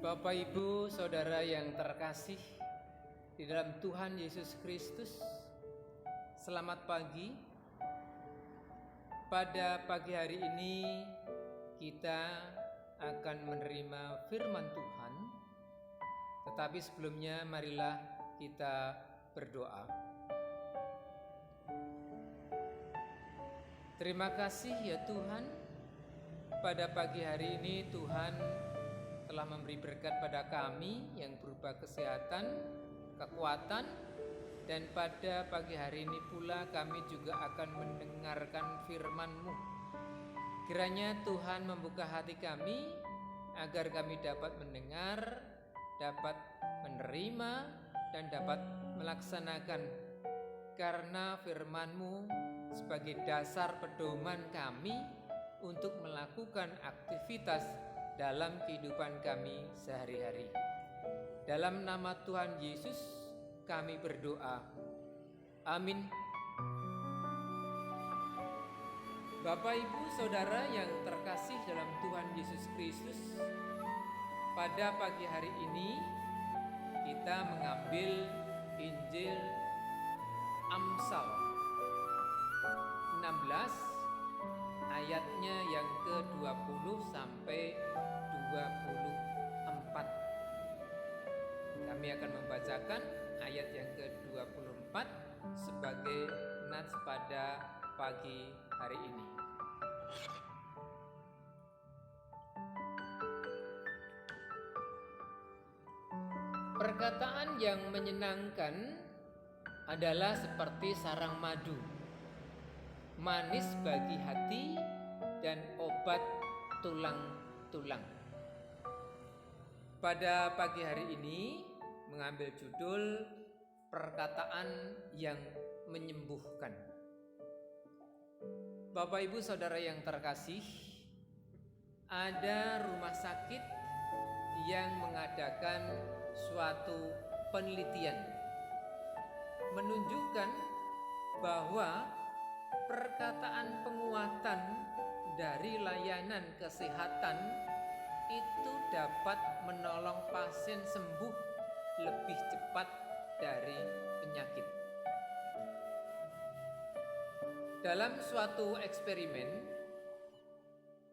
Bapak, Ibu, Saudara yang terkasih di dalam Tuhan Yesus Kristus, selamat pagi. Pada pagi hari ini kita akan menerima firman Tuhan. Tetapi sebelumnya marilah kita berdoa. Terima kasih ya Tuhan, pada pagi hari ini Tuhan telah memberi berkat pada kami yang berupa kesehatan, kekuatan, dan pada pagi hari ini pula kami juga akan mendengarkan firman-Mu. Kiranya Tuhan membuka hati kami agar kami dapat mendengar, dapat menerima, dan dapat melaksanakan, karena firman-Mu sebagai dasar pedoman kami untuk melakukan aktivitas dalam kehidupan kami sehari-hari. Dalam nama Tuhan Yesus kami berdoa. Amin. Bapak, Ibu, Saudara yang terkasih dalam Tuhan Yesus Kristus, pada pagi hari ini kita mengambil Injil Amsal 16 ayatnya yang ke-20 sampai 24. Kami akan membacakan ayat yang ke-24 sebagai nats pada pagi hari ini. Perkataan yang menyenangkan adalah seperti sarang madu, manis bagi hati dan obat tulang-tulang. Pada pagi hari ini mengambil judul perkataan yang menyembuhkan. Bapak, Ibu, Saudara yang terkasih, ada rumah sakit yang mengadakan suatu penelitian menunjukkan bahwa perkataan penguatan dari layanan kesehatan itu dapat menolong pasien sembuh lebih cepat dari penyakit. Dalam suatu eksperimen,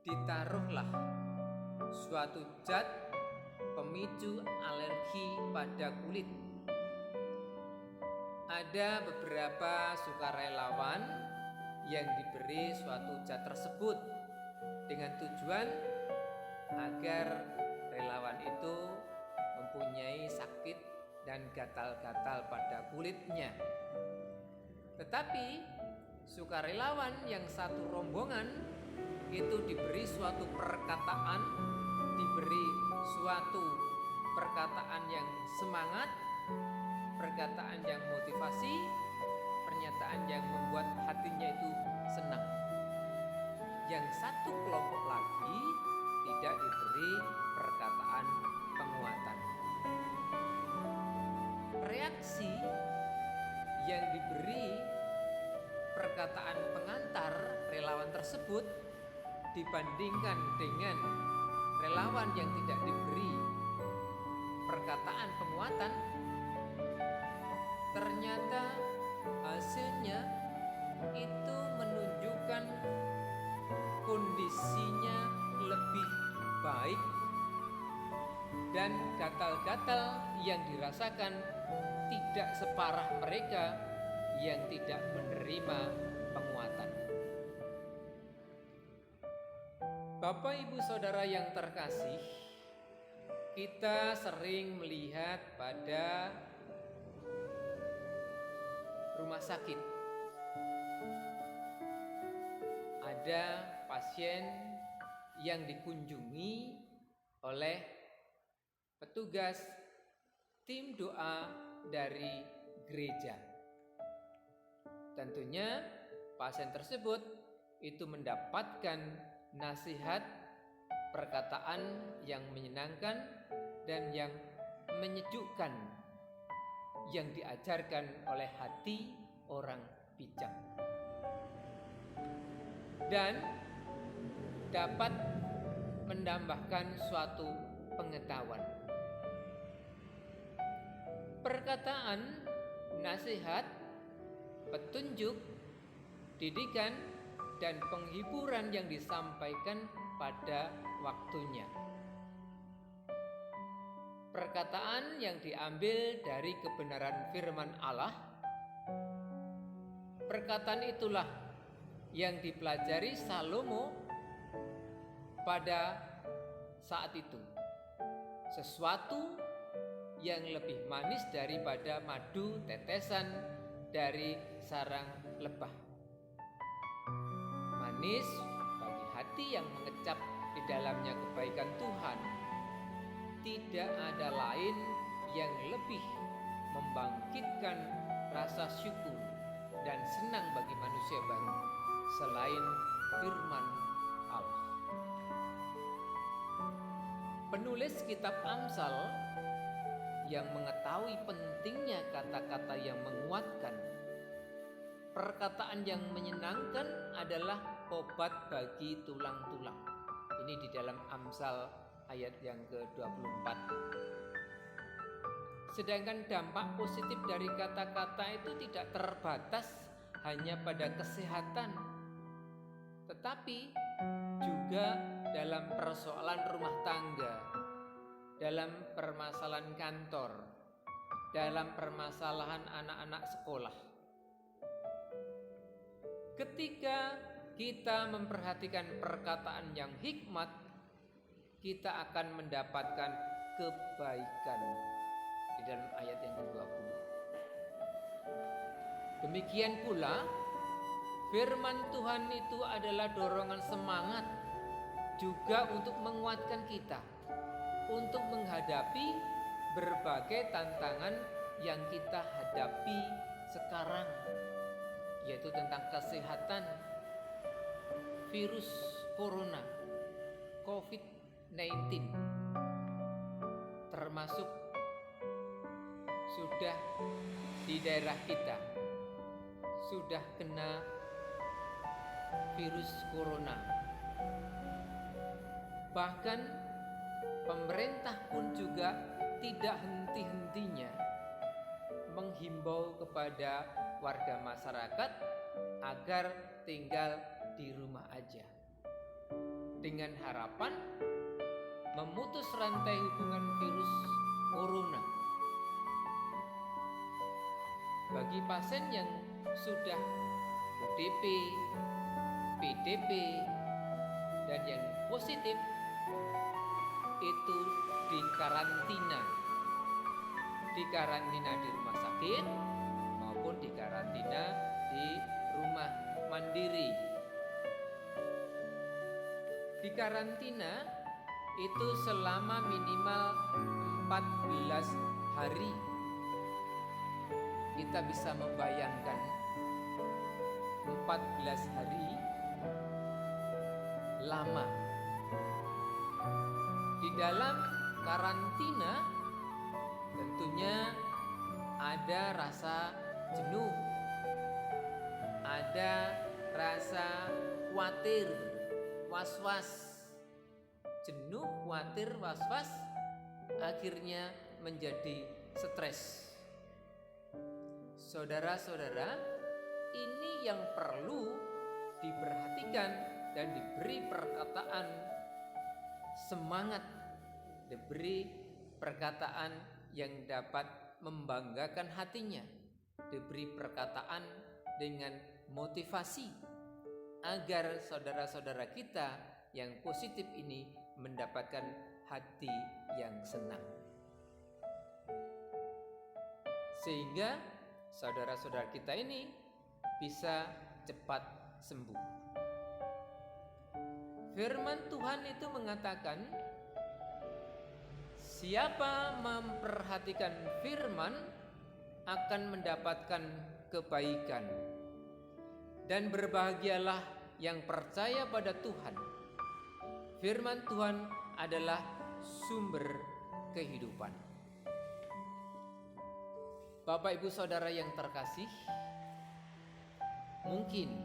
ditaruhlah suatu zat pemicu alergi pada kulit. Ada beberapa sukarelawan yang diberi suatu zat tersebut dengan tujuan agar relawan itu mempunyai sakit dan gatal-gatal pada kulitnya. Tetapi sukarelawan yang satu rombongan itu diberi suatu perkataan, diberi suatu perkataan yang semangat, perkataan yang motivasi, pernyataan yang membuat hatinya itu senang. Yang satu kelompok lagi tidak diberi perkataan penguatan. Reaksi yang diberi perkataan pengantar relawan tersebut dibandingkan dengan relawan yang tidak diberi perkataan penguatan, ternyata hasilnya itu menunjukkan kondisinya lebih baik dan gatal-gatal yang dirasakan tidak separah mereka yang tidak menerima penguatan. Bapak, Ibu, Saudara yang terkasih, kita sering melihat pada rumah sakit ada pasien yang dikunjungi oleh petugas tim doa dari gereja. Tentunya pasien tersebut itu mendapatkan nasihat, perkataan yang menyenangkan dan yang menyejukkan yang diajarkan oleh hati orang bijak, dan dapat menambahkan suatu pengetahuan. perkataan, nasihat, petunjuk, didikan, dan penghiburan yang disampaikan pada waktunya. Perkataan yang diambil dari kebenaran firman Allah. Perkataan itulah yang dipelajari Salomo pada saat itu. Sesuatu yang lebih manis daripada madu tetesan dari sarang lebah. Manis bagi hati yang mengecap di dalamnya kebaikan Tuhan. Tidak ada lain yang lebih membangkitkan rasa syukur dan senang bagi manusia baru selain firman Allah. Penulis kitab Amsal yang mengetahui pentingnya kata-kata yang menguatkan, perkataan yang menyenangkan adalah obat bagi tulang-tulang. Ini di dalam Amsal ayat yang ke-24. Sedangkan dampak positif dari kata-kata itu tidak terbatas hanya pada kesehatan, tetapi juga dalam persoalan rumah tangga, dalam permasalahan kantor, dalam permasalahan anak-anak sekolah. Ketika kita memperhatikan perkataan yang hikmat, kita akan mendapatkan kebaikan di dalam ayat yang ke-20. Demikian pula firman Tuhan itu adalah dorongan semangat juga untuk menguatkan kita untuk menghadapi berbagai tantangan yang kita hadapi sekarang, yaitu tentang kesehatan, virus corona, COVID-19, termasuk sudah di daerah kita sudah kena virus corona. Bahkan pemerintah pun juga tidak henti-hentinya menghimbau kepada warga masyarakat agar tinggal di rumah aja, dengan harapan memutus rantai hubungan virus corona. Bagi pasien yang sudah ODP, PDP, dan yang positif itu dikarantina di rumah sakit maupun dikarantina di rumah mandiri. Dikarantina itu selama minimal 14 hari. Kita bisa membayangkan 14 hari lama. Di dalam karantina tentunya ada rasa jenuh, ada rasa khawatir, was-was. Jenuh, khawatir, was-was akhirnya menjadi stres. Saudara-saudara, ini yang perlu diperhatikan dan diberi perkataan semangat, diberi perkataan yang dapat membanggakan hatinya, diberi perkataan dengan motivasi agar saudara-saudara kita yang positif ini mendapatkan hati yang senang, sehingga saudara-saudara kita ini bisa cepat sembuh. Firman Tuhan itu mengatakan, siapa memperhatikan firman akan mendapatkan kebaikan, dan berbahagialah yang percaya pada Tuhan. Firman Tuhan adalah sumber kehidupan. Bapak Ibu Saudara yang terkasih, mungkin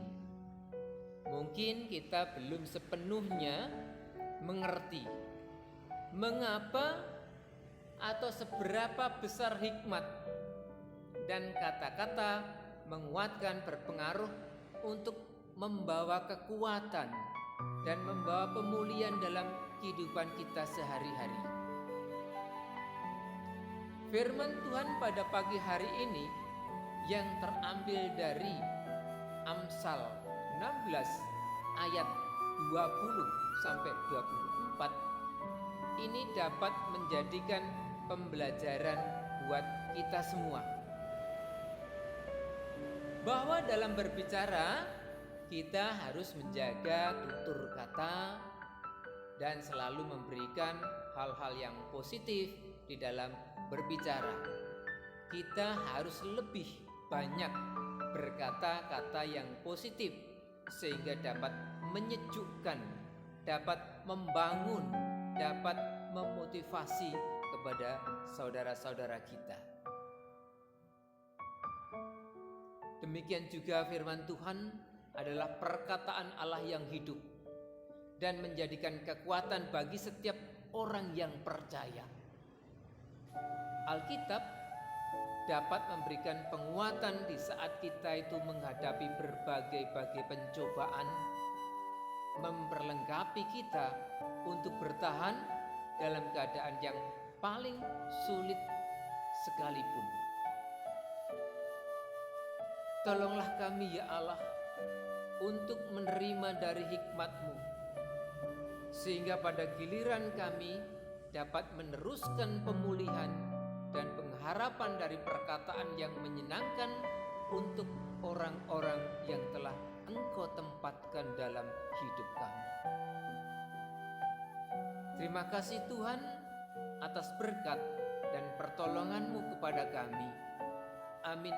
kita belum sepenuhnya mengerti mengapa atau seberapa besar hikmat dan kata-kata menguatkan berpengaruh untuk membawa kekuatan dan membawa pemulihan dalam kehidupan kita sehari-hari. Firman Tuhan pada pagi hari ini yang terambil dari Amsal 16 ayat 20 sampai 24 ini dapat menjadikan pembelajaran buat kita semua. Bahwa dalam berbicara kita harus menjaga tutur kata dan selalu memberikan hal-hal yang positif di dalam berbicara. Kita harus lebih banyak berkata-kata yang positif sehingga dapat menyejukkan, dapat membangun, dapat memotivasi kepada saudara-saudara kita. Demikian juga firman Tuhan adalah perkataan Allah yang hidup dan menjadikan kekuatan bagi setiap orang yang percaya. Alkitab dapat memberikan penguatan di saat kita itu menghadapi berbagai pencobaan, memperlengkapi kita untuk bertahan dalam keadaan yang paling sulit sekalipun. Tolonglah kami ya Allah untuk menerima dari hikmat-Mu, sehingga pada giliran kami dapat meneruskan pemulihan dan pengharapan dari perkataan yang menyenangkan untuk orang-orang yang telah Engkau tempatkan dalam hidup kami. Terima kasih Tuhan atas berkat dan pertolongan-Mu kepada kami. Amin.